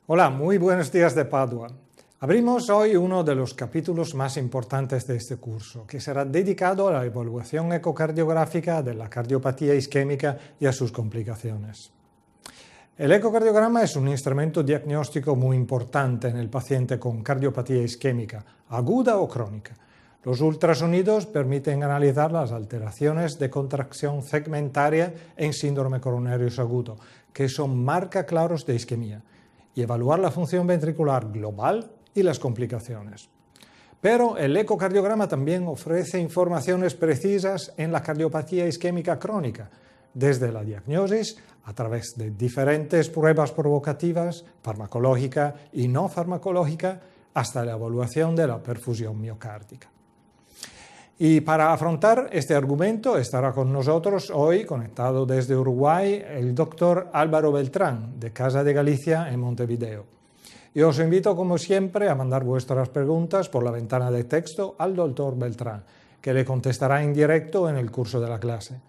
Hola, muy buenos días de Padua. Abrimos hoy uno de los capítulos más importantes de este curso, que será dedicado a la evaluación ecocardiográfica de la cardiopatía isquémica y a sus complicaciones. El ecocardiograma es un instrumento diagnóstico muy importante en el paciente con cardiopatía isquémica, aguda o crónica. Los ultrasonidos permiten analizar las alteraciones de contracción segmentaria en síndrome coronario agudo, que son marca claros de isquemia, y evaluar la función ventricular global y las complicaciones. Pero el ecocardiograma también ofrece informaciones precisas en la cardiopatía isquémica crónica, desde la diagnosis a través de diferentes pruebas provocativas, farmacológica y no farmacológica, hasta la evaluación de la perfusión miocárdica. Y para afrontar este argumento estará con nosotros hoy, conectado desde Uruguay, el doctor Álvaro Beltrán, de Casa de Galicia en Montevideo. Y os invito, como siempre, a mandar vuestras preguntas por la ventana de texto al doctor Beltrán, que le contestará en directo en el curso de la clase.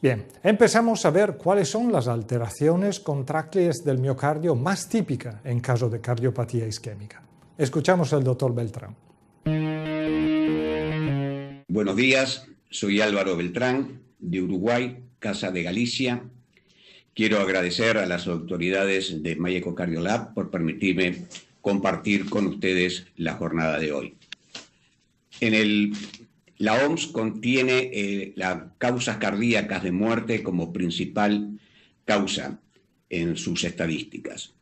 Bien, empezamos a ver cuáles son las alteraciones contráctiles del miocardio más típicas en caso de cardiopatía isquémica. Escuchamos al doctor Beltrán. Buenos días, soy Álvaro Beltrán, de Uruguay, Casa de Galicia. Quiero agradecer a las autoridades de My Ecocardio Lab por permitirme compartir con ustedes la jornada de hoy. La OMS contiene las causas cardíacas de muerte como principal causa en sus estadísticas.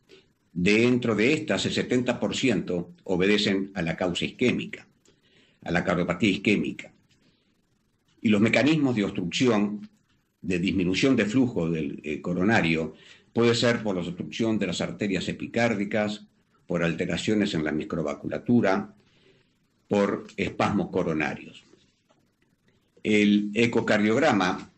Dentro de estas, el 70% obedecen a la causa isquémica, a la cardiopatía isquémica. Y los mecanismos de obstrucción, de disminución de flujo del coronario, puede ser por la obstrucción de las arterias epicárdicas, por alteraciones en la microvasculatura, por espasmos coronarios. El ecocardiograma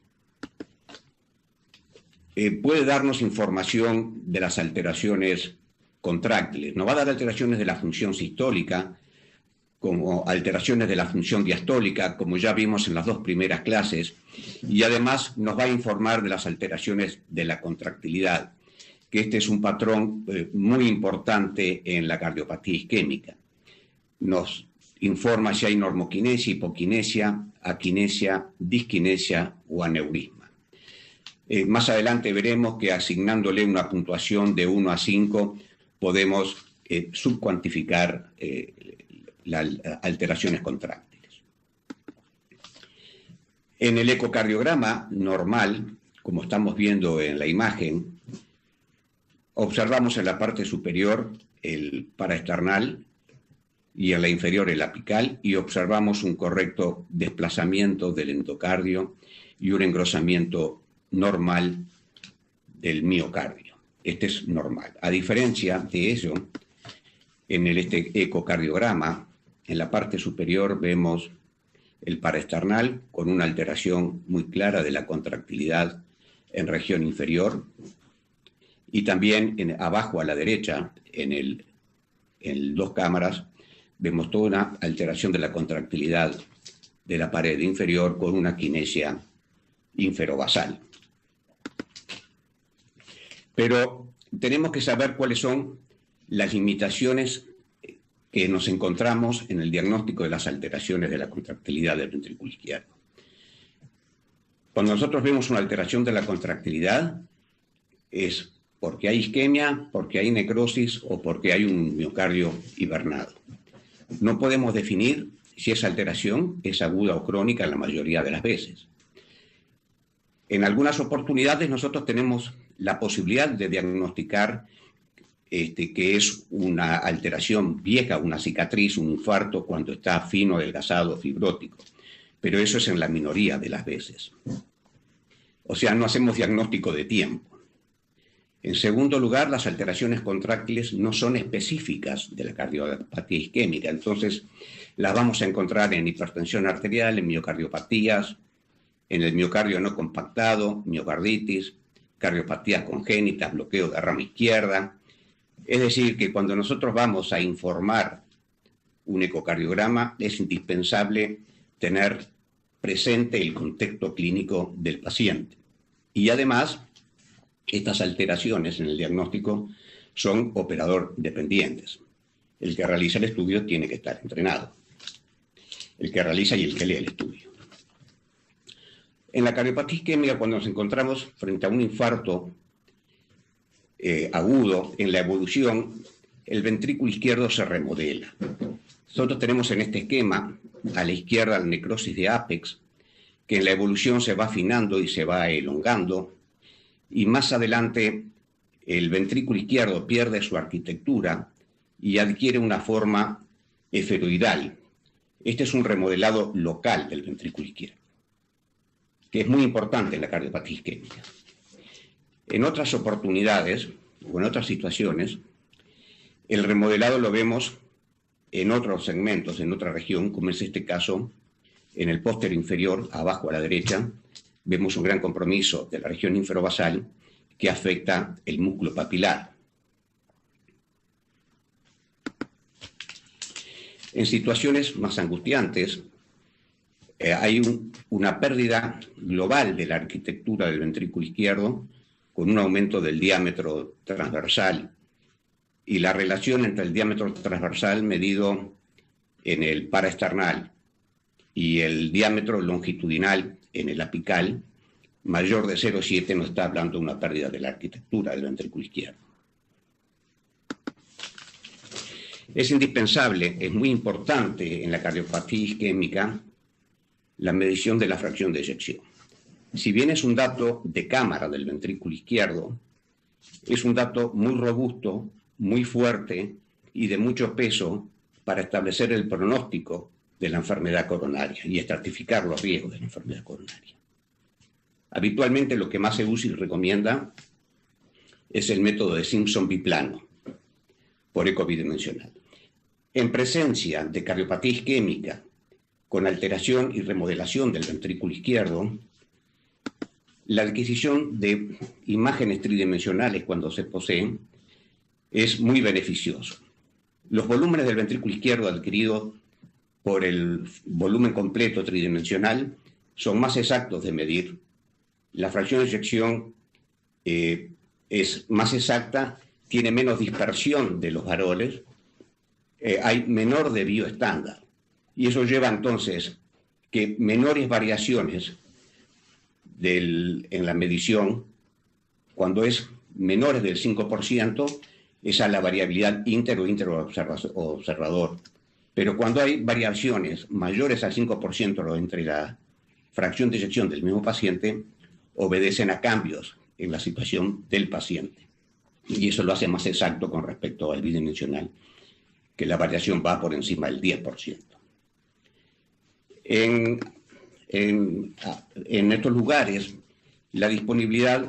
puede darnos información de las alteraciones contráctiles. Nos va a dar alteraciones de la función sistólica, como alteraciones de la función diastólica, como ya vimos en las dos primeras clases, y además nos va a informar de las alteraciones de la contractilidad, que este es un patrón muy importante en la cardiopatía isquémica. Nos informa si hay normoquinesia, hipoquinesia, aquinesia, disquinesia o aneurisma. Más adelante veremos que asignándole una puntuación de 1 a 5 podemos subcuantificar las alteraciones contráctiles. En el ecocardiograma normal, como estamos viendo en la imagen, observamos en la parte superior el paraesternal y en la inferior el apical, y observamos un correcto desplazamiento del endocardio y un engrosamiento normal del miocardio. Este es normal. A diferencia de eso, en este ecocardiograma, en la parte superior vemos el paraesternal con una alteración muy clara de la contractilidad en región inferior, y también abajo a la derecha, en dos cámaras, vemos toda una alteración de la contractilidad de la pared inferior con una quinesia inferobasal. Pero tenemos que saber cuáles son las limitaciones que nos encontramos en el diagnóstico de las alteraciones de la contractilidad del ventrículo izquierdo. Cuando nosotros vemos una alteración de la contractilidad, es porque hay isquemia, porque hay necrosis o porque hay un miocardio hibernado. No podemos definir si esa alteración es aguda o crónica en la mayoría de las veces. En algunas oportunidades nosotros tenemos la posibilidad de diagnosticar que es una alteración vieja, una cicatriz, un infarto, cuando está fino, adelgazado, fibrótico. Pero eso es en la minoría de las veces. O sea, no hacemos diagnóstico de tiempo. En segundo lugar, las alteraciones contráctiles no son específicas de la cardiopatía isquémica. Entonces, las vamos a encontrar en hipertensión arterial, en miocardiopatías, en el miocardio no compactado, miocarditis, cardiopatías congénitas, bloqueo de rama izquierda. Es decir, que cuando nosotros vamos a informar un ecocardiograma, es indispensable tener presente el contexto clínico del paciente. Y además, estas alteraciones en el diagnóstico son operador dependientes. El que realiza el estudio tiene que estar entrenado. El que realiza y el que lee el estudio. En la cardiopatía isquémica, cuando nos encontramos frente a un infarto agudo, en la evolución, el ventrículo izquierdo se remodela. Nosotros tenemos en este esquema, a la izquierda, la necrosis de ápex, que en la evolución se va afinando y se va elongando, y más adelante el ventrículo izquierdo pierde su arquitectura y adquiere una forma esferoidal. Este es un remodelado local del ventrículo izquierdo, que es muy importante en la cardiopatía isquémica. En otras oportunidades o en otras situaciones, el remodelado lo vemos en otros segmentos, en otra región, como es este caso, en el póster inferior, abajo a la derecha, vemos un gran compromiso de la región inferobasal que afecta el músculo papilar. En situaciones más angustiantes, hay una pérdida global de la arquitectura del ventrículo izquierdo con un aumento del diámetro transversal y la relación entre el diámetro transversal medido en el paraesternal y el diámetro longitudinal en el apical mayor de 0,7 nos está hablando de una pérdida de la arquitectura del ventrículo izquierdo. Es indispensable, es muy importante en la cardiopatía isquémica la medición de la fracción de eyección. Si bien es un dato de cámara del ventrículo izquierdo, es un dato muy robusto, muy fuerte y de mucho peso para establecer el pronóstico de la enfermedad coronaria y estratificar los riesgos de la enfermedad coronaria. Habitualmente lo que más se usa y recomienda es el método de Simpson biplano por eco bidimensional. En presencia de cardiopatía isquémica con alteración y remodelación del ventrículo izquierdo, la adquisición de imágenes tridimensionales cuando se poseen es muy beneficioso. Los volúmenes del ventrículo izquierdo adquiridos por el volumen completo tridimensional son más exactos de medir. La fracción de eyección es más exacta, tiene menos dispersión de los varones, hay menor desvío estándar. Y eso lleva entonces que menores variaciones en la medición, cuando es menores del 5%, esa es la variabilidad inter o inter-observador. Pero cuando hay variaciones mayores al 5% entre la fracción de eyección del mismo paciente, obedecen a cambios en la situación del paciente. Y eso lo hace más exacto con respecto al bidimensional, que la variación va por encima del 10%. En estos lugares, la disponibilidad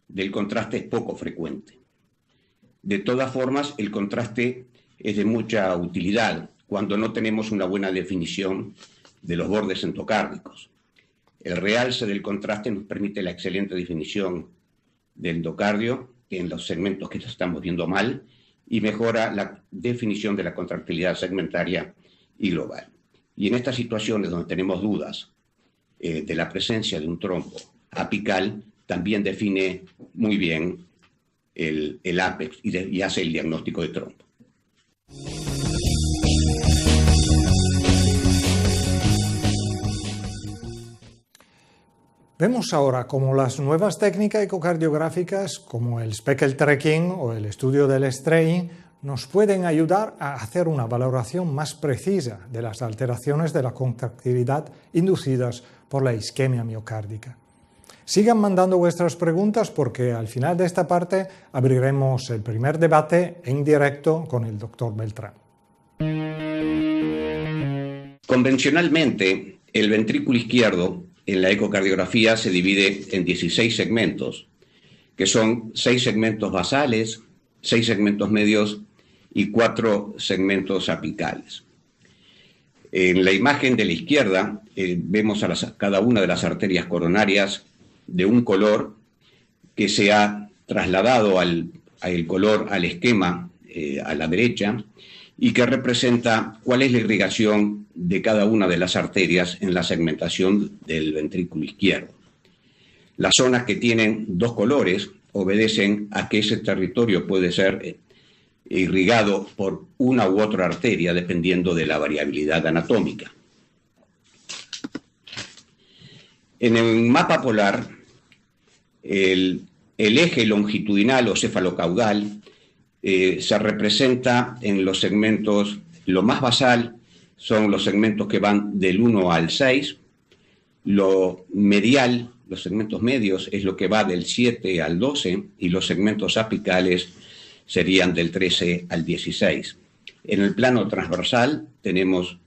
del contraste es poco frecuente. De todas formas, el contraste es de mucha utilidad cuando no tenemos una buena definición de los bordes endocárdicos. El realce del contraste nos permite la excelente definición del endocardio en los segmentos que estamos viendo mal y mejora la definición de la contractilidad segmentaria y global. Y en estas situaciones donde tenemos dudas de la presencia de un trombo apical, también define muy bien el ápex y hace el diagnóstico de trombo. Vemos ahora cómo las nuevas técnicas ecocardiográficas, como el speckle tracking o el estudio del straying, nos pueden ayudar a hacer una valoración más precisa de las alteraciones de la contractilidad inducidas por la isquemia miocárdica. Sigan mandando vuestras preguntas porque al final de esta parte abriremos el primer debate en directo con el Dr. Beltrán. Convencionalmente, el ventrículo izquierdo en la ecocardiografía se divide en 16 segmentos, que son 6 segmentos basales, 6 segmentos medios y 4 segmentos apicales. En la imagen de la izquierda vemos a cada una de las arterias coronarias de un color que se ha trasladado al color, al esquema a la derecha, y que representa cuál es la irrigación de cada una de las arterias en la segmentación del ventrículo izquierdo. Las zonas que tienen dos colores obedecen a que ese territorio puede ser irrigado por una u otra arteria dependiendo de la variabilidad anatómica. En el mapa polar, el eje longitudinal o cefalocaudal se representa en los segmentos, lo más basal son los segmentos que van del 1 al 6, lo medial, los segmentos medios, es lo que va del 7 al 12 y los segmentos apicales serían del 13 al 16. En el plano transversal tenemos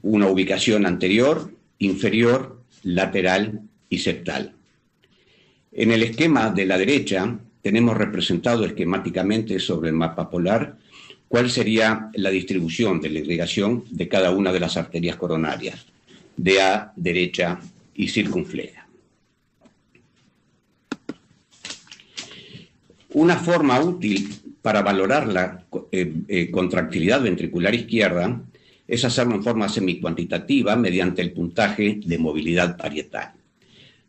una ubicación anterior, inferior, lateral y septal. En el esquema de la derecha tenemos representado esquemáticamente sobre el mapa polar cuál sería la distribución de la irrigación de cada una de las arterias coronarias, DA, derecha y circunfleja. Una forma útil para valorar la contractilidad ventricular izquierda es hacerlo en forma semicuantitativa mediante el puntaje de movilidad parietal.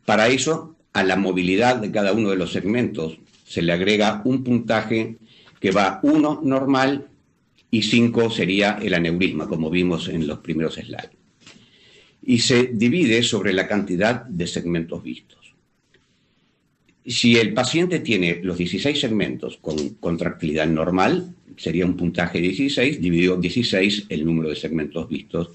Para eso, a la movilidad de cada uno de los segmentos se le agrega un puntaje que va 1 normal y 5 sería el aneurisma, como vimos en los primeros slides. Y se divide sobre la cantidad de segmentos vistos. Si el paciente tiene los 16 segmentos con contractilidad normal, sería un puntaje de 16, dividido 16 el número de segmentos vistos,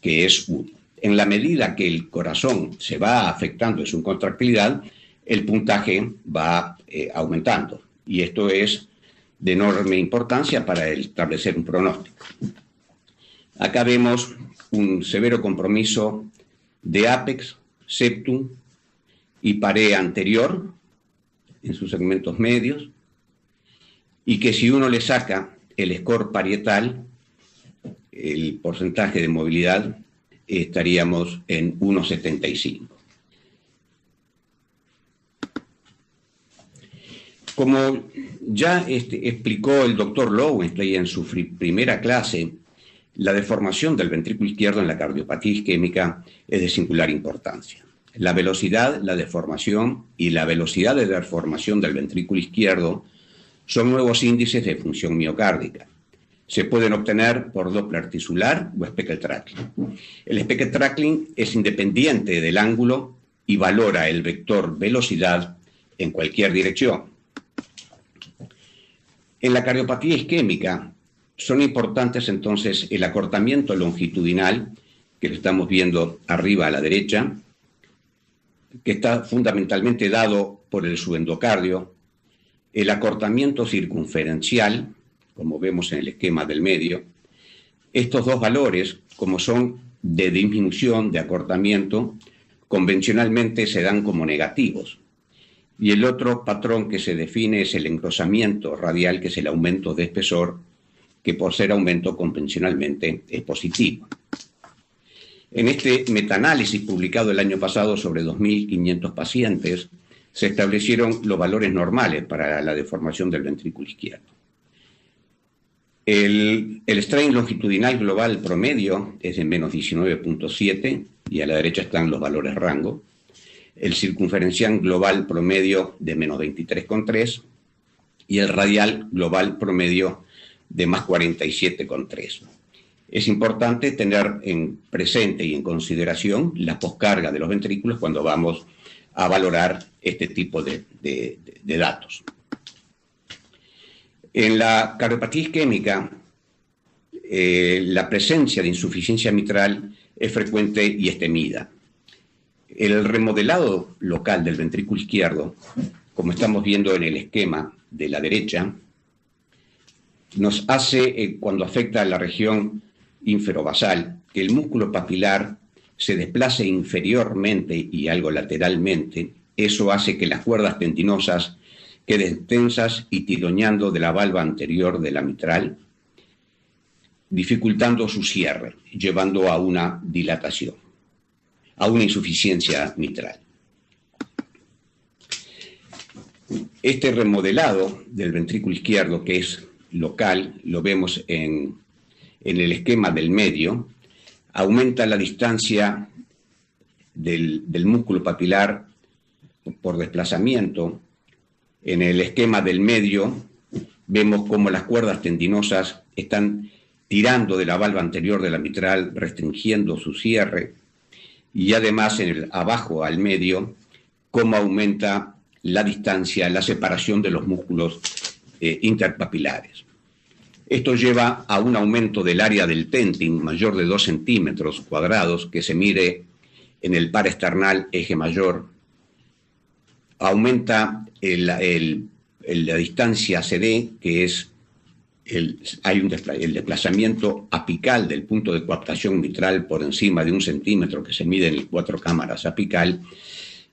que es 1. En la medida que el corazón se va afectando en su contractilidad, el puntaje va aumentando. Y esto es de enorme importancia para establecer un pronóstico. Acá vemos un severo compromiso de ápex, septum y pared anterior en sus segmentos medios, y que si uno le saca el score parietal, el porcentaje de movilidad, estaríamos en 1,75. Como ya explicó el doctor Lowenstein en su primera clase, la deformación del ventrículo izquierdo en la cardiopatía isquémica es de singular importancia. La velocidad, la deformación y la velocidad de deformación del ventrículo izquierdo son nuevos índices de función miocárdica. Se pueden obtener por Doppler tisular o Speckle Tracking. El Speckle Tracking es independiente del ángulo y valora el vector velocidad en cualquier dirección. En la cardiopatía isquémica son importantes entonces el acortamiento longitudinal, que lo estamos viendo arriba a la derecha, que está fundamentalmente dado por el subendocardio, el acortamiento circunferencial, como vemos en el esquema del medio. Estos dos valores, como son de disminución, de acortamiento, convencionalmente se dan como negativos. Y el otro patrón que se define es el engrosamiento radial, que es el aumento de espesor, que por ser aumento convencionalmente es positivo. En este metaanálisis publicado el año pasado sobre 2.500 pacientes, se establecieron los valores normales para la deformación del ventrículo izquierdo. El strain longitudinal global promedio es de menos 19,7 y a la derecha están los valores rango. El circunferencial global promedio de menos 23,3 y el radial global promedio de más 47,3. Es importante tener en presente y en consideración la poscarga de los ventrículos cuando vamos a valorar este tipo de datos. En la cardiopatía isquémica, la presencia de insuficiencia mitral es frecuente y es temida. El remodelado local del ventrículo izquierdo, como estamos viendo en el esquema de la derecha, nos hace, cuando afecta a la región inferobasal, que el músculo papilar se desplace inferiormente y algo lateralmente. Eso hace que las cuerdas tendinosas queden tensas y tironeando de la valva anterior de la mitral, dificultando su cierre, llevando a una dilatación, a una insuficiencia mitral. Este remodelado del ventrículo izquierdo, que es local, lo vemos en el esquema del medio, aumenta la distancia del músculo papilar por desplazamiento, en el esquema del medio, vemos cómo las cuerdas tendinosas están tirando de la valva anterior de la mitral, restringiendo su cierre, y además abajo al medio, cómo aumenta la distancia, la separación de los músculos interpapilares. Esto lleva a un aumento del área del tenting mayor de 2 centímetros cuadrados que se mide en el par esternal eje mayor. Aumenta la distancia CD, que es el desplazamiento apical del punto de coaptación mitral por encima de 1 centímetro que se mide en 4 cámaras apical,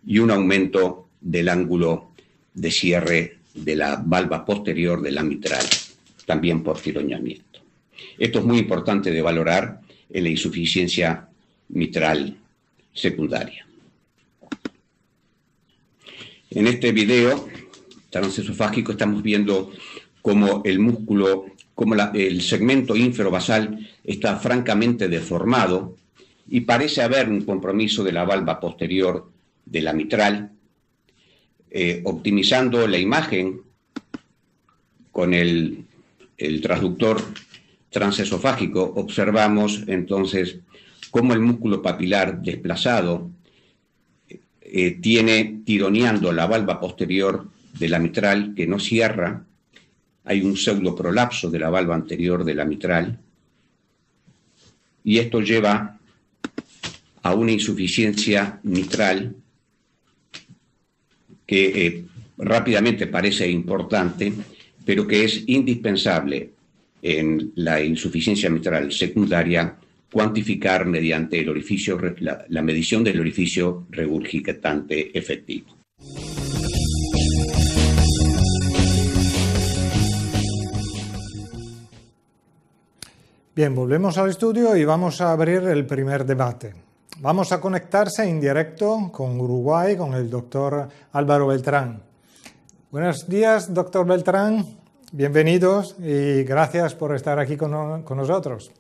y un aumento del ángulo de cierre de la valva posterior de la mitral, también por tironeamiento. Esto es muy importante de valorar en la insuficiencia mitral secundaria. En este video transesofágico estamos viendo cómo el músculo, cómo el segmento ínfero-basal está francamente deformado y parece haber un compromiso de la valva posterior de la mitral. Optimizando la imagen con el transductor transesofágico, observamos entonces cómo el músculo papilar desplazado tiene tironeando la valva posterior de la mitral que no cierra. Hay un pseudoprolapso de la valva anterior de la mitral y esto lleva a una insuficiencia mitral que rápidamente parece importante, pero que es indispensable en la insuficiencia mitral secundaria cuantificar mediante el orificio, la medición del orificio regurgitante efectivo. Bien, volvemos al estudio y vamos a abrir el primer debate. Vamos a conectarse en directo con Uruguay, con el doctor Álvaro Beltrán. Buenos días, doctor Beltrán. Bienvenidos y gracias por estar aquí con nosotros.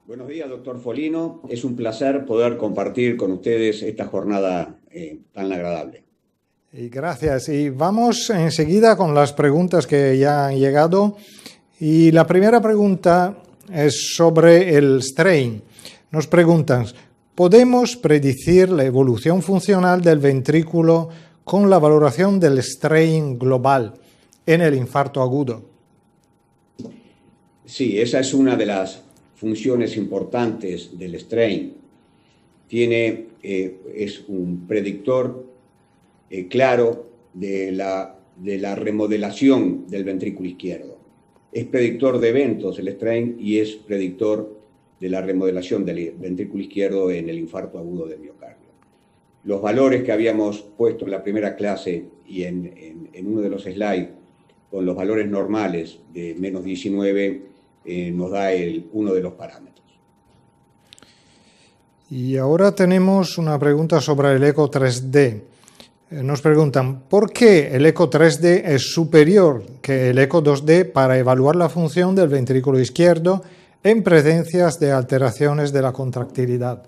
Buenos días, doctor Folino. Es un placer poder compartir con ustedes esta jornada tan agradable. Y gracias. Y vamos enseguida con las preguntas que ya han llegado. Y la primera pregunta es sobre el strain. Nos preguntan, ¿podemos predecir la evolución funcional del ventrículo con la valoración del strain global en el infarto agudo? Sí, esa es una de las funciones importantes del strain. Es un predictor claro de la remodelación del ventrículo izquierdo. Es predictor de eventos el strain y es predictor de la remodelación del ventrículo izquierdo en el infarto agudo de miocardio. Los valores que habíamos puesto en la primera clase y en uno de los slides, con los valores normales de menos 19, nos da uno de los parámetros. Y ahora tenemos una pregunta sobre el eco 3D. Nos preguntan, ¿por qué el eco 3D es superior que el eco 2D para evaluar la función del ventrículo izquierdo en presencias de alteraciones de la contractilidad?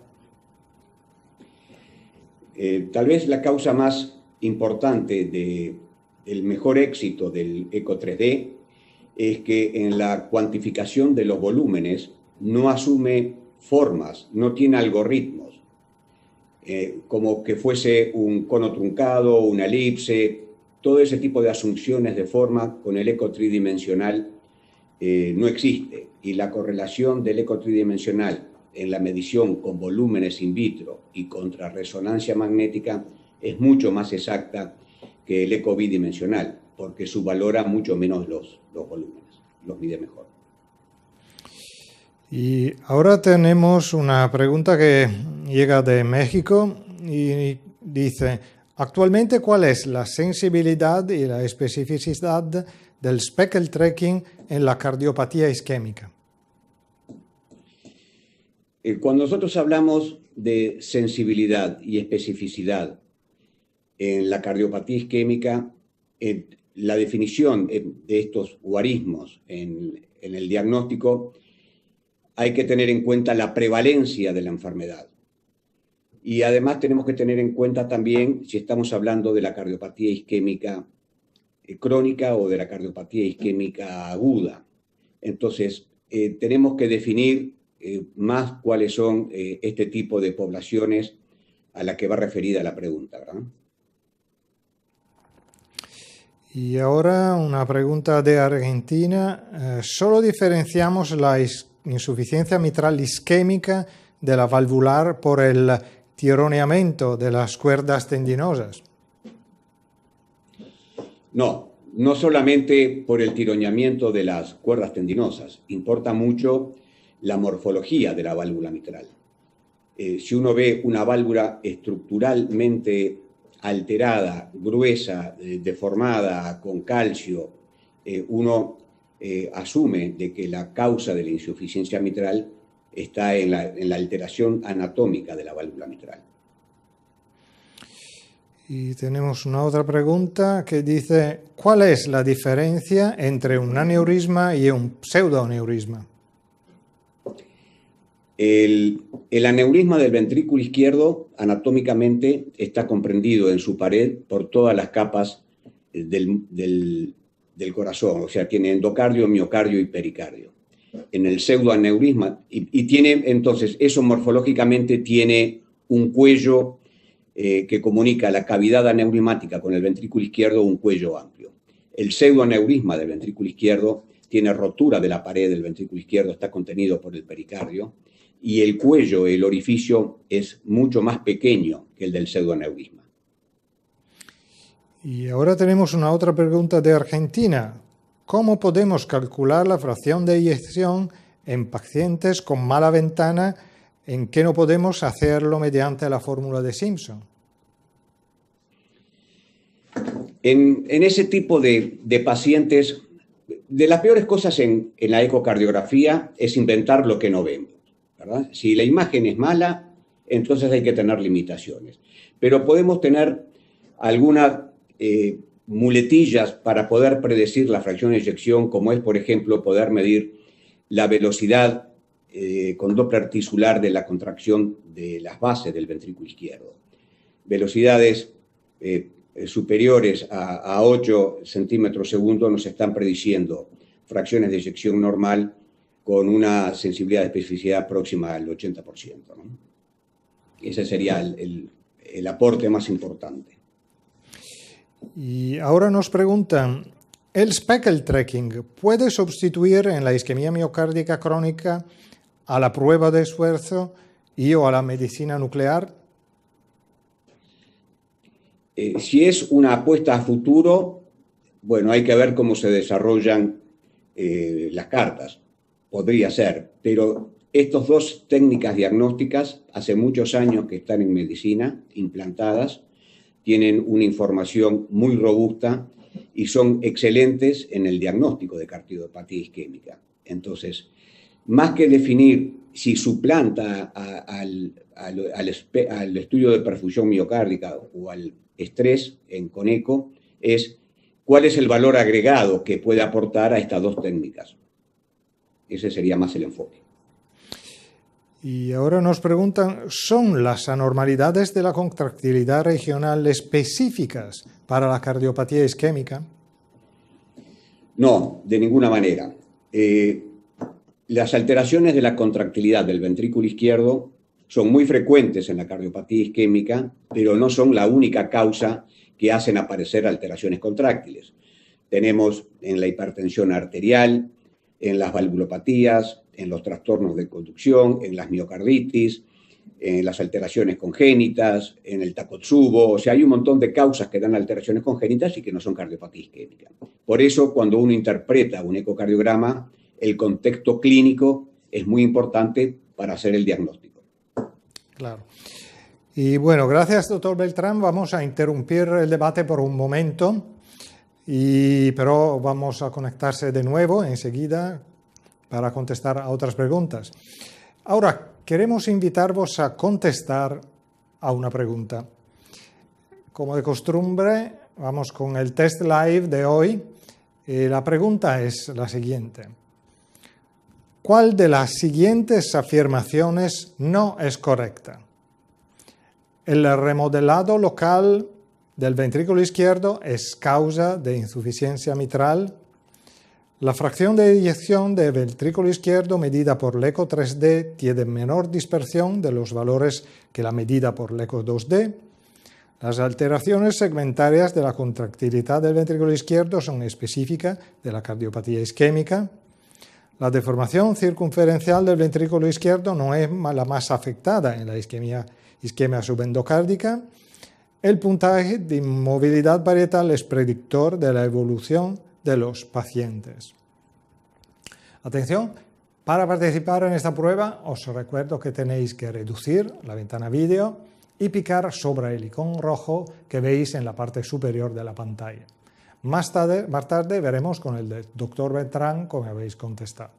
Tal vez la causa más importante del mejor éxito del eco 3D es que en la cuantificación de los volúmenes no asume formas, no tiene algoritmos, como que fuese un cono truncado, una elipse, todo ese tipo de asunciones de forma con el eco tridimensional no existe. Y la correlación del eco tridimensional en la medición con volúmenes in vitro y contra resonancia magnética es mucho más exacta que el eco bidimensional, porque subvalora mucho menos los volúmenes, los mide mejor. Y ahora tenemos una pregunta que llega de México y dice, actualmente, ¿cuál es la sensibilidad y la especificidad del speckle tracking en la cardiopatía isquémica? Cuando nosotros hablamos de sensibilidad y especificidad en la cardiopatía isquémica, la definición de estos guarismos en el diagnóstico hay que tener en cuenta la prevalencia de la enfermedad. Y además tenemos que tener en cuenta también si estamos hablando de la cardiopatía isquémica crónica o de la cardiopatía isquémica aguda. Entonces, tenemos que definir más cuáles son este tipo de poblaciones a la que va referida la pregunta, ¿verdad? Y ahora una pregunta de Argentina. ¿Solo diferenciamos la insuficiencia mitral isquémica de la valvular por el tironeamiento de las cuerdas tendinosas? No, no solamente por el tironeamiento de las cuerdas tendinosas, importa mucho la morfología de la válvula mitral. Si uno ve una válvula estructuralmente alterada, gruesa, deformada, con calcio, uno asume de que la causa de la insuficiencia mitral está en la alteración anatómica de la válvula mitral. Y tenemos una otra pregunta que dice, ¿cuál es la diferencia entre un aneurisma y un pseudoaneurisma? El aneurisma del ventrículo izquierdo anatómicamente está comprendido en su pared por todas las capas del corazón, o sea, tiene endocardio, miocardio y pericardio. En el pseudoaneurisma, y tiene entonces, eso morfológicamente tiene un cuello que comunica la cavidad aneurismática con el ventrículo izquierdo, un cuello amplio. El pseudoaneurisma del ventrículo izquierdo tiene rotura de la pared del ventrículo izquierdo, está contenido por el pericardio, y el cuello, el orificio, es mucho más pequeño que el del pseudoaneurisma. Y ahora tenemos una otra pregunta de Argentina. ¿Cómo podemos calcular la fracción de eyección en pacientes con mala ventana en que no podemos hacerlo mediante la fórmula de Simpson? En ese tipo de pacientes, de las peores cosas en la ecocardiografía es inventar lo que no vemos, ¿verdad? Si la imagen es mala, entonces hay que tener limitaciones. Pero podemos tener algunas muletillas para poder predecir la fracción de eyección, como es, por ejemplo, poder medir la velocidad con Doppler tisular de la contracción de las bases del ventrículo izquierdo. Velocidades superiores a 8 centímetros segundo nos están prediciendo fracciones de eyección normal con una sensibilidad de especificidad próxima al 80%, ¿no? Ese sería el aporte más importante. Y ahora nos preguntan, ¿el speckle tracking puede sustituir en la isquemia miocárdica crónica a la prueba de esfuerzo y o a la medicina nuclear? Si es una apuesta a futuro, bueno, hay que ver cómo se desarrollan las cartas. Podría ser, pero estas dos técnicas diagnósticas hace muchos años que están en medicina implantadas, tienen una información muy robusta y son excelentes en el diagnóstico de cardiopatía isquémica. Entonces, más que definir si suplanta al estudio de perfusión miocárdica o al estrés con eco, es cuál es el valor agregado que puede aportar a estas dos técnicas. Ese sería más el enfoque. Y ahora nos preguntan, ¿son las anormalidades de la contractilidad regional específicas para la cardiopatía isquémica? No, de ninguna manera. Las alteraciones de la contractilidad del ventrículo izquierdo son muy frecuentes en la cardiopatía isquémica, pero no son la única causa que hacen aparecer alteraciones contráctiles. Tenemos en la hipertensión arterial, en las valvulopatías, en los trastornos de conducción, en las miocarditis, en las alteraciones congénitas, en el Takotsubo. O sea, hay un montón de causas que dan alteraciones congénitas y que no son cardiopatía isquémica. Por eso, cuando uno interpreta un ecocardiograma, el contexto clínico es muy importante para hacer el diagnóstico. Claro. Y bueno, gracias, doctor Beltrán. Vamos a interrumpir el debate por un momento, pero vamos a conectarse de nuevo enseguida para contestar a otras preguntas. Ahora, queremos invitarvos a contestar a una pregunta. Como de costumbre, vamos con el test live de hoy. La pregunta es la siguiente. ¿Cuál de las siguientes afirmaciones no es correcta? El remodelado local del ventrículo izquierdo es causa de insuficiencia mitral. La fracción de eyección del ventrículo izquierdo medida por el eco 3D tiene menor dispersión de los valores que la medida por el eco 2D. Las alteraciones segmentarias de la contractilidad del ventrículo izquierdo son específicas de la cardiopatía isquémica. La deformación circunferencial del ventrículo izquierdo no es la más afectada en la isquemia subendocárdica. El puntaje de inmovilidad parietal es predictor de la evolución de los pacientes. Atención, para participar en esta prueba os recuerdo que tenéis que reducir la ventana vídeo y picar sobre el icono rojo que veis en la parte superior de la pantalla. Más tarde veremos con el doctor Bertrand cómo habéis contestado.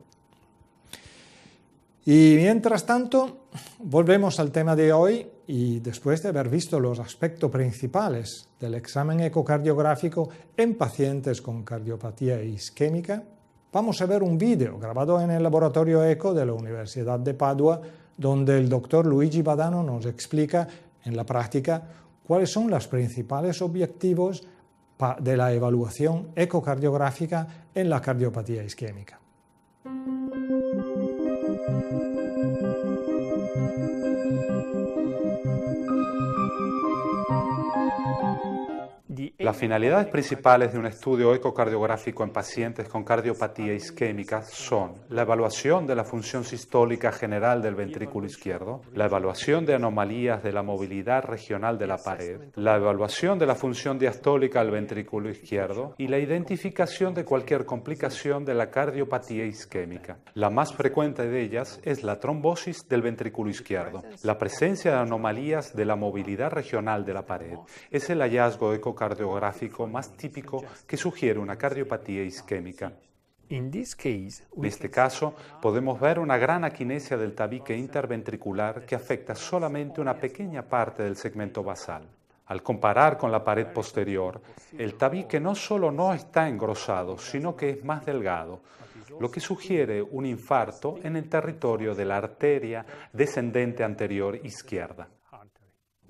Y mientras tanto, volvemos al tema de hoy y después de haber visto los aspectos principales del examen ecocardiográfico en pacientes con cardiopatía isquémica, vamos a ver un vídeo grabado en el laboratorio ECO de la Universidad de Padua, donde el doctor Luigi Badano nos explica en la práctica cuáles son los principales objetivos de la evaluación ecocardiográfica en la cardiopatía isquémica. Las finalidades principales de un estudio ecocardiográfico en pacientes con cardiopatía isquémica son la evaluación de la función sistólica general del ventrículo izquierdo, la evaluación de anomalías de la movilidad regional de la pared, la evaluación de la función diastólica del ventrículo izquierdo y la identificación de cualquier complicación de la cardiopatía isquémica. La más frecuente de ellas es la trombosis del ventrículo izquierdo. La presencia de anomalías de la movilidad regional de la pared es el hallazgo ecocardiográfico más típico que sugiere una cardiopatía isquémica. En este caso, podemos ver una gran aquinesia del tabique interventricular que afecta solamente una pequeña parte del segmento basal. Al comparar con la pared posterior, el tabique no solo no está engrosado, sino que es más delgado, lo que sugiere un infarto en el territorio de la arteria descendente anterior izquierda.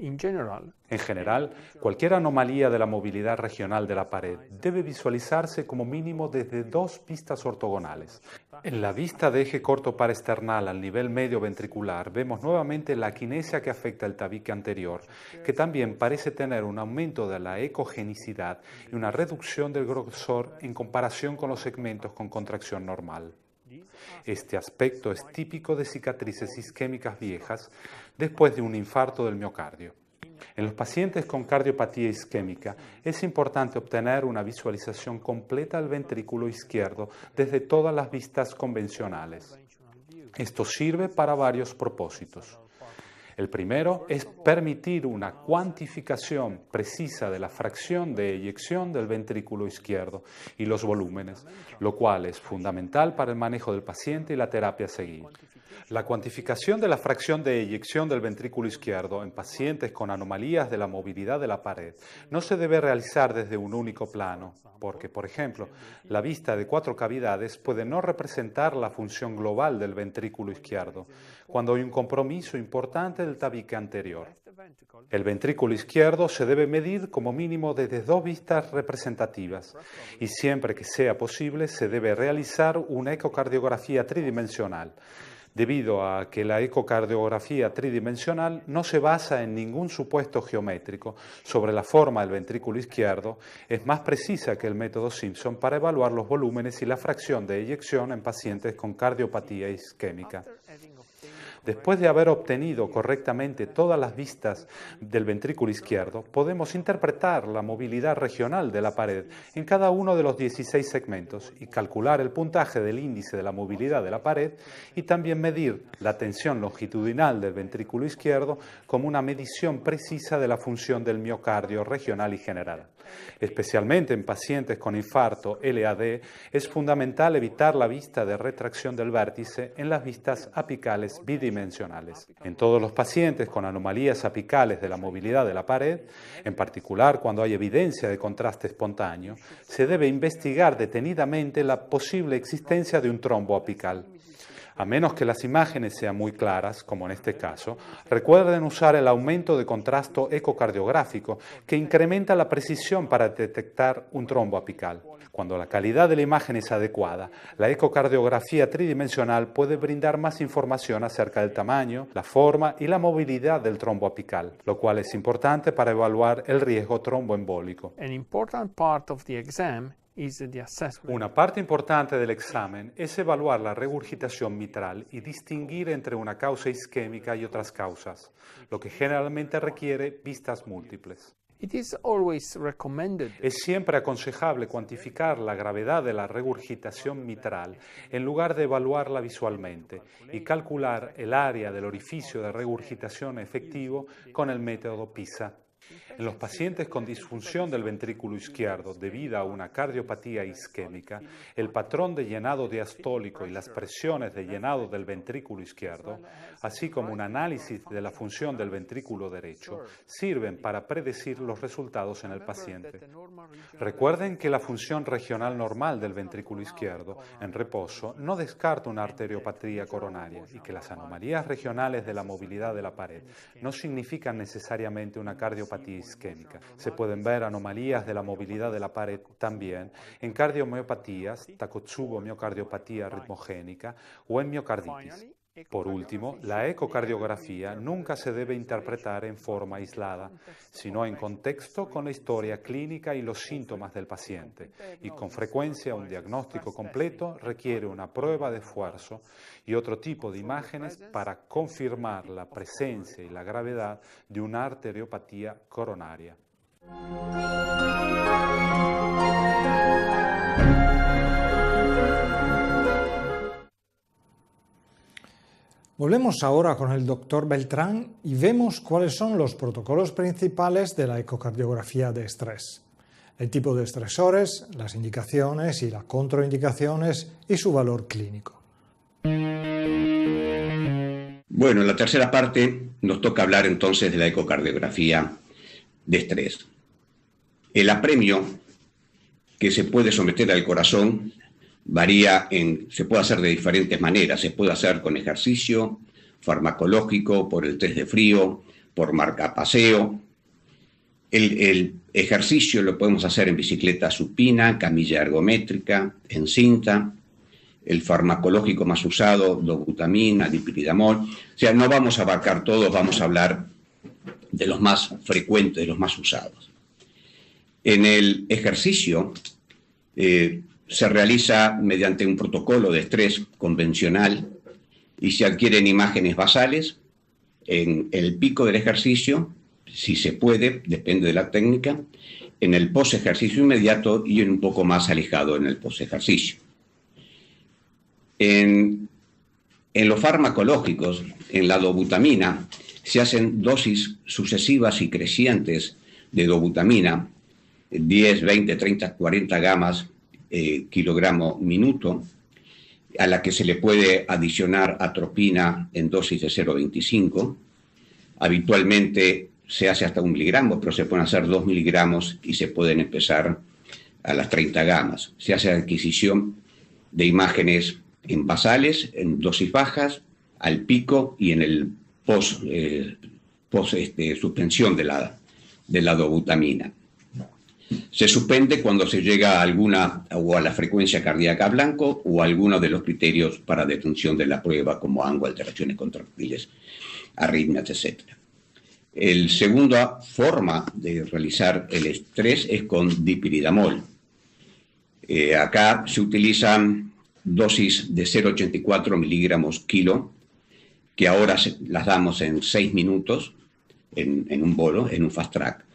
En general, cualquier anomalía de la movilidad regional de la pared debe visualizarse como mínimo desde dos vistas ortogonales. En la vista de eje corto parasternal al nivel medio ventricular vemos nuevamente la aquinesia que afecta el tabique anterior, que también parece tener un aumento de la ecogenicidad y una reducción del grosor en comparación con los segmentos con contracción normal. Este aspecto es típico de cicatrices isquémicas viejas después de un infarto del miocardio. En los pacientes con cardiopatía isquémica es importante obtener una visualización completa del ventrículo izquierdo desde todas las vistas convencionales. Esto sirve para varios propósitos. El primero es permitir una cuantificación precisa de la fracción de eyección del ventrículo izquierdo y los volúmenes, lo cual es fundamental para el manejo del paciente y la terapia a seguir. La cuantificación de la fracción de eyección del ventrículo izquierdo en pacientes con anomalías de la movilidad de la pared no se debe realizar desde un único plano, porque, por ejemplo, la vista de 4 cavidades puede no representar la función global del ventrículo izquierdo, cuando hay un compromiso importante del tabique anterior. El ventrículo izquierdo se debe medir como mínimo desde 2 vistas representativas y siempre que sea posible se debe realizar una ecocardiografía tridimensional, debido a que la ecocardiografía tridimensional no se basa en ningún supuesto geométrico sobre la forma del ventrículo izquierdo, es más precisa que el método Simpson para evaluar los volúmenes y la fracción de eyección en pacientes con cardiopatía isquémica. Después de haber obtenido correctamente todas las vistas del ventrículo izquierdo, podemos interpretar la movilidad regional de la pared en cada uno de los 16 segmentos y calcular el puntaje del índice de la movilidad de la pared y también medir la tensión longitudinal del ventrículo izquierdo como una medición precisa de la función del miocardio regional y general. Especialmente en pacientes con infarto LAD, es fundamental evitar la vista de retracción del vértice en las vistas apicales bidimensionales. En todos los pacientes con anomalías apicales de la movilidad de la pared, en particular cuando hay evidencia de contraste espontáneo, se debe investigar detenidamente la posible existencia de un trombo apical. A menos que las imágenes sean muy claras, como en este caso, recuerden usar el aumento de contraste ecocardiográfico que incrementa la precisión para detectar un trombo apical. Cuando la calidad de la imagen es adecuada, la ecocardiografía tridimensional puede brindar más información acerca del tamaño, la forma y la movilidad del trombo apical, lo cual es importante para evaluar el riesgo tromboembólico. Una parte importante del examen es evaluar la regurgitación mitral y distinguir entre una causa isquémica y otras causas, lo que generalmente requiere vistas múltiples. Es siempre aconsejable cuantificar la gravedad de la regurgitación mitral en lugar de evaluarla visualmente y calcular el área del orificio de regurgitación efectivo con el método PISA. En los pacientes con disfunción del ventrículo izquierdo debido a una cardiopatía isquémica, el patrón de llenado diastólico y las presiones de llenado del ventrículo izquierdo, así como un análisis de la función del ventrículo derecho, sirven para predecir los resultados en el paciente. Recuerden que la función regional normal del ventrículo izquierdo en reposo no descarta una arteriopatía coronaria y que las anomalías regionales de la movilidad de la pared no significan necesariamente una cardiopatía isquémica. Se pueden ver anomalías de la movilidad de la pared también en cardiomiopatías, Takotsubo-miocardiopatía ritmogénica o en miocarditis. Por último, la ecocardiografía nunca se debe interpretar en forma aislada, sino en contexto con la historia clínica y los síntomas del paciente, y con frecuencia un diagnóstico completo requiere una prueba de esfuerzo y otro tipo de imágenes para confirmar la presencia y la gravedad de una arteriopatía coronaria. Volvemos ahora con el doctor Beltrán y vemos cuáles son los protocolos principales de la ecocardiografía de estrés. El tipo de estresores, las indicaciones y las contraindicaciones y su valor clínico. Bueno, en la tercera parte nos toca hablar entonces de la ecocardiografía de estrés. El apremio que se puede someter al corazón varía se puede hacer de diferentes maneras. Se puede hacer con ejercicio farmacológico, por el test de frío, por marcapaseo. El ejercicio lo podemos hacer en bicicleta supina, camilla ergométrica, en cinta. El farmacológico más usado, dobutamina, dipiridamol. O sea, no vamos a abarcar todos, vamos a hablar de los más frecuentes, de los más usados. En el ejercicio se realiza mediante un protocolo de estrés convencional y se adquieren imágenes basales en el pico del ejercicio, si se puede, depende de la técnica, en el post-ejercicio inmediato y un poco más alejado en el post-ejercicio. En los farmacológicos, en la dobutamina, se hacen dosis sucesivas y crecientes de dobutamina, 10, 20, 30, 40 gamas kilogramo minuto, a la que se le puede adicionar atropina en dosis de 0,25. Habitualmente se hace hasta 1 miligramo, pero se pueden hacer 2 miligramos y se pueden empezar a las 30 gamas. Se hace adquisición de imágenes en basales, en dosis bajas, al pico y en el suspensión de la dobutamina. Se suspende cuando se llega a alguna o a la frecuencia cardíaca blanco o a alguno de los criterios para detención de la prueba, como ANGO, alteraciones contractiles, arritmias, etc. La segunda forma de realizar el estrés es con dipiridamol. Acá se utilizan dosis de 0,84 miligramos kilo, que ahora las damos en 6 minutos en un bolo, en un fast track.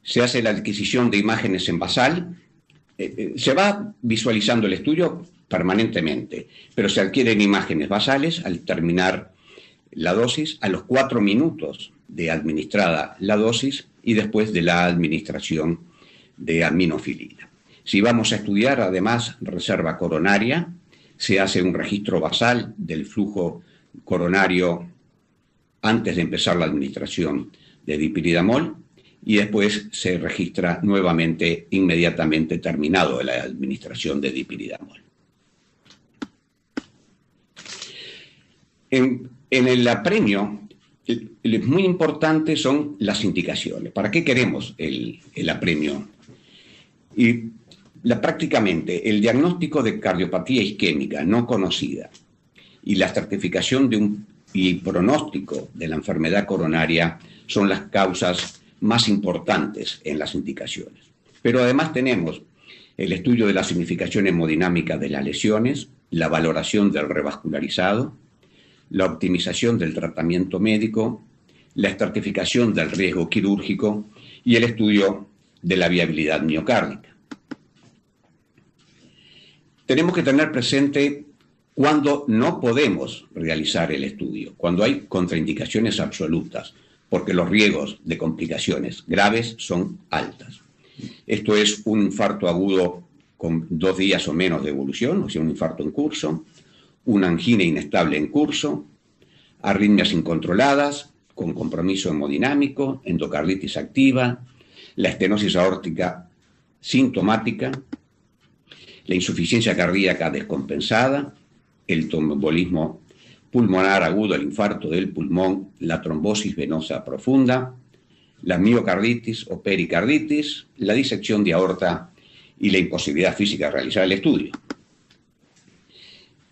Se hace la adquisición de imágenes en basal, se va visualizando el estudio permanentemente, pero se adquieren imágenes basales al terminar la dosis, a los 4 minutos de administrada la dosis y después de la administración de aminofilina. Si vamos a estudiar además reserva coronaria, se hace un registro basal del flujo coronario antes de empezar la administración de dipiridamol y después se registra nuevamente inmediatamente terminado la administración de dipiridamol. En el apremio, muy importante son las indicaciones. ¿Para qué queremos el apremio? Y prácticamente el diagnóstico de cardiopatía isquémica no conocida y la estratificación y pronóstico de la enfermedad coronaria son las causas más importantes en las indicaciones. Pero además tenemos el estudio de la significación hemodinámica de las lesiones, la valoración del revascularizado, la optimización del tratamiento médico, la estratificación del riesgo quirúrgico y el estudio de la viabilidad miocárdica. Tenemos que tener presente cuando no podemos realizar el estudio, cuando hay contraindicaciones absolutas, porque los riesgos de complicaciones graves son altas. Esto es un infarto agudo con 2 días o menos de evolución, o sea, un infarto en curso, una angina inestable en curso, arritmias incontroladas, con compromiso hemodinámico, endocarditis activa, la estenosis aórtica sintomática, la insuficiencia cardíaca descompensada, el tromboembolismo pulmonar agudo, el infarto del pulmón, la trombosis venosa profunda, la miocarditis o pericarditis, la disección de aorta y la imposibilidad física de realizar el estudio.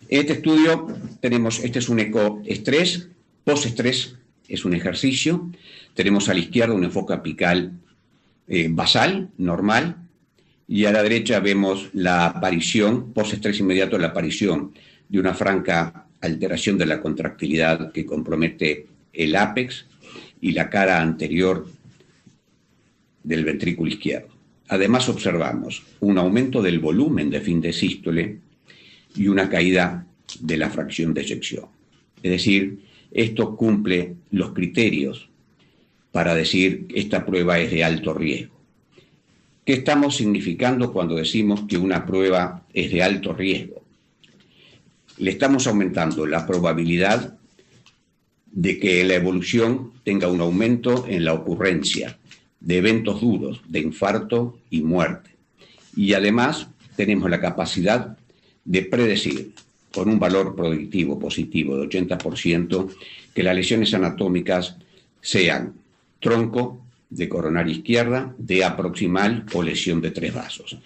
Este estudio este es un ecoestrés, postestrés es un ejercicio. Tenemos a la izquierda un enfoque apical basal, normal, y a la derecha vemos la aparición, postestrés inmediato, la aparición de una franca alteración de la contractilidad que compromete el ápex y la cara anterior del ventrículo izquierdo. Además observamos un aumento del volumen de fin de sístole y una caída de la fracción de eyección. Es decir, esto cumple los criterios para decir que esta prueba es de alto riesgo. ¿Qué estamos significando cuando decimos que una prueba es de alto riesgo? Le estamos aumentando la probabilidad de que la evolución tenga un aumento en la ocurrencia de eventos duros, de infarto y muerte. Y además tenemos la capacidad de predecir, con un valor predictivo positivo de 80%, que las lesiones anatómicas sean tronco de coronaria izquierda, DEA proximal o lesión de 3 vasos.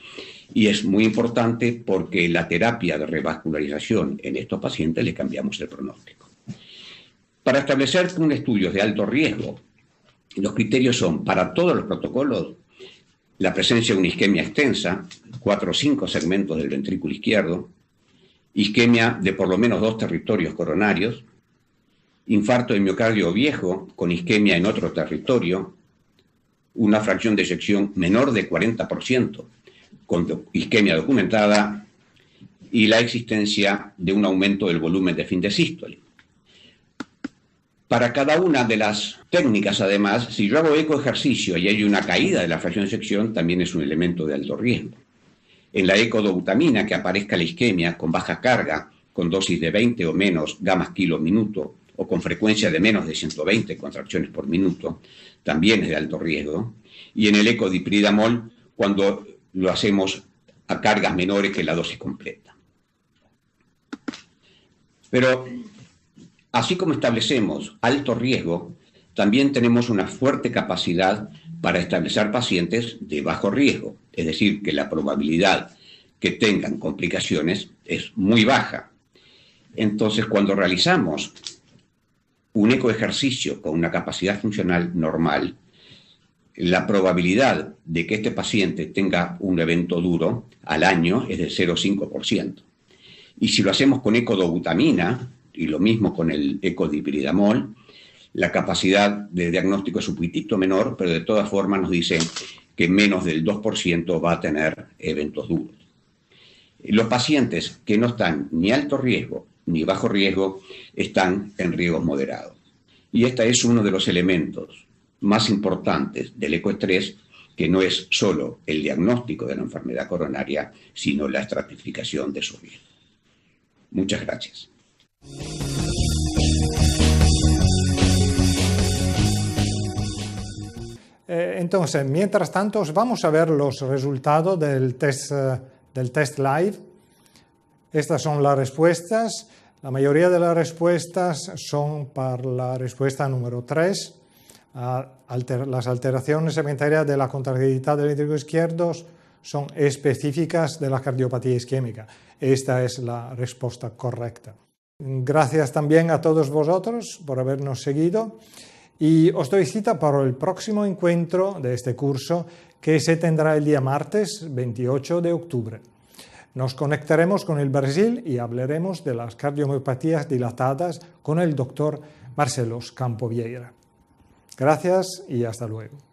Y es muy importante porque la terapia de revascularización en estos pacientes le cambiamos el pronóstico. Para establecer un estudio de alto riesgo, los criterios son, para todos los protocolos, la presencia de una isquemia extensa, 4 o 5 segmentos del ventrículo izquierdo, isquemia de por lo menos 2 territorios coronarios, infarto de miocardio viejo con isquemia en otro territorio, una fracción de eyección menor de 40%, con isquemia documentada, y la existencia de un aumento del volumen de fin de sístole. Para cada una de las técnicas, además, si yo hago ecoejercicio y hay una caída de la fracción de eyección, también es un elemento de alto riesgo. En la ecodobutamina, que aparezca la isquemia con baja carga, con dosis de 20 o menos gamas kilo minuto, o con frecuencia de menos de 120 contracciones por minuto, también es de alto riesgo. Y en el ecodipridamol, cuando lo hacemos a cargas menores que la dosis completa. Pero así como establecemos alto riesgo, también tenemos una fuerte capacidad para establecer pacientes de bajo riesgo, es decir, que la probabilidad que tengan complicaciones es muy baja. Entonces, cuando realizamos un ecoejercicio con una capacidad funcional normal, la probabilidad de que este paciente tenga un evento duro al año es de 0,5%. Y si lo hacemos con ecodobutamina, y lo mismo con el ecodipridamol, la capacidad de diagnóstico es un poquitito menor, pero de todas formas nos dicen que menos del 2% va a tener eventos duros. Los pacientes que no están ni alto riesgo ni bajo riesgo están en riesgos moderados. Y este es uno de los elementos más importantes del ecoestrés, que no es solo el diagnóstico de la enfermedad coronaria, sino la estratificación de su riesgo. Muchas gracias. Entonces, mientras tanto, vamos a ver los resultados del test live. Estas son las respuestas. La mayoría de las respuestas son para la respuesta número 3. Las alteraciones segmentarias de la contractilidad del ventrículo izquierdo son específicas de la cardiopatía isquémica. Esta es la respuesta correcta. Gracias también a todos vosotros por habernos seguido y os doy cita para el próximo encuentro de este curso que se tendrá el día martes 28 de octubre. Nos conectaremos con el Brasil y hablaremos de las cardiomiopatías dilatadas con el doctor Marcelo Campo Vieira. Gracias y hasta luego.